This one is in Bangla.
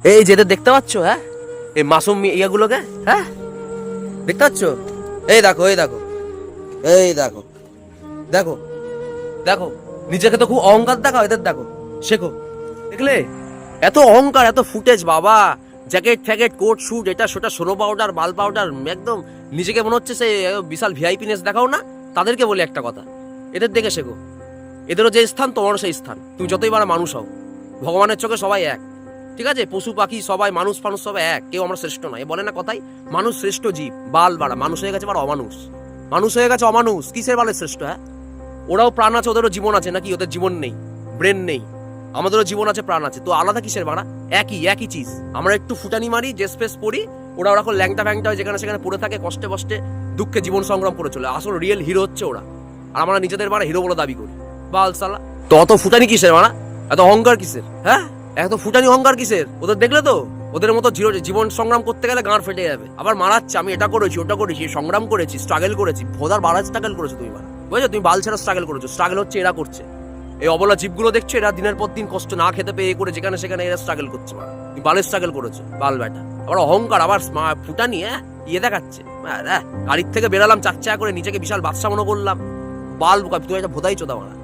এই যেটা দেখতে পাচ্ছ, হ্যাঁ, এই মাসুম ইয়াগুলোকে, হ্যাঁ দেখতে পাচ্ছ? এই দেখো, এই দেখো, এই দেখো, দেখো দেখো, নিজেকে তো খুব অহংকার দেখাও, এদের দেখো, শেখো। দেখলে এত অহংকার, এত ফুটেজ বাবা, জ্যাকেট ফ্যাকেট, কোট শুট, এটা সেটা, সোনো পাউডার, বাল পাউডার, একদম নিজেকে মনে হচ্ছে সে বিশাল ভিআইপিনেস দেখাও না। তাদেরকে বলি একটা কথা, এদের দেখে শেখো। এদেরও যে স্থান তোমারও সেই স্থান, তুমি যতই বড় মানুষ হও, ভগবানের চোখে সবাই এক, ঠিক আছে? পশু পাখি সবাই, মানুষ ফানুষ সবাই এক, কেউ আমরা শ্রেষ্ঠ নয়। বলে না কথাই, মানুষ শ্রেষ্ঠ জীব। বাল বাড়া মানুষ হয়ে গেছে, বাড়া অমানুষ, মানুষ হয়ে গেছে অমানুষ। কিসের বালে শ্রেষ্ঠ? হ্যাঁ, ওরাও প্রাণ আছে, ওদেরও জীবন আছে, নাকি ওদের জীবন নেই, ব্রেন নেই? আমাদেরও জীবন আছে, প্রাণ আছে, তো আলাদা কিসের বাড়া? একই একই চিজ। আমরা একটু ফুটানি মারি, যে স্পেস পড়ি, ওরা ওরকম ল্যাংটা ফ্যাংটা হয়, যেখানে সেখানে পড়ে থাকে, কষ্টে কষ্টে দুঃখে জীবন সংগ্রাম করে চলে। আসলে রিয়েল হিরো হচ্ছে ওরা, আর আমরা নিজেদের বাড়া হিরো বলে দাবি করি। বাল সালা, তো অত ফুটানি কিসের বাড়া? এত অহংকার কিসের? হ্যাঁ, এত ফুটানি অহংকার কিসের? ওদের দেখলে তো, ওদের মতো জীবন সংগ্রাম করতে গেলে গাঁড় ফেটে যাবে। আবার মারাচ্ছে, আমি এটা করেছি, ওটা করেছি, সংগ্রাম করেছি, স্ট্রাগল করেছি। ভোদার বাড়া স্ট্রাগল করেছো তুমি বাড়া, বুঝেছো? তুমি বাল ছাড়া স্ট্রাগল করেছো। স্ট্রাগল হচ্ছে এরা করছে, এই অবলা জীবগুলো দেখছো, এরা দিনের পর দিন কষ্ট না খেতে পেয়ে করে যেখানে সেখানে এরা স্ট্রাগল করছে। তুমি বালের স্ট্রাগল করেছো, বাল ব্যাটা। আবার অহংকার, আবার ফুটানি, হ্যাঁ, ইয়ে দেখাচ্ছে। গাড়ির থেকে বেরালাম চাকচা করে, নিজেকে বিশাল বাদশা মনে করলাম। বাল, তুমি একটা ভোদাই চোদা মারা।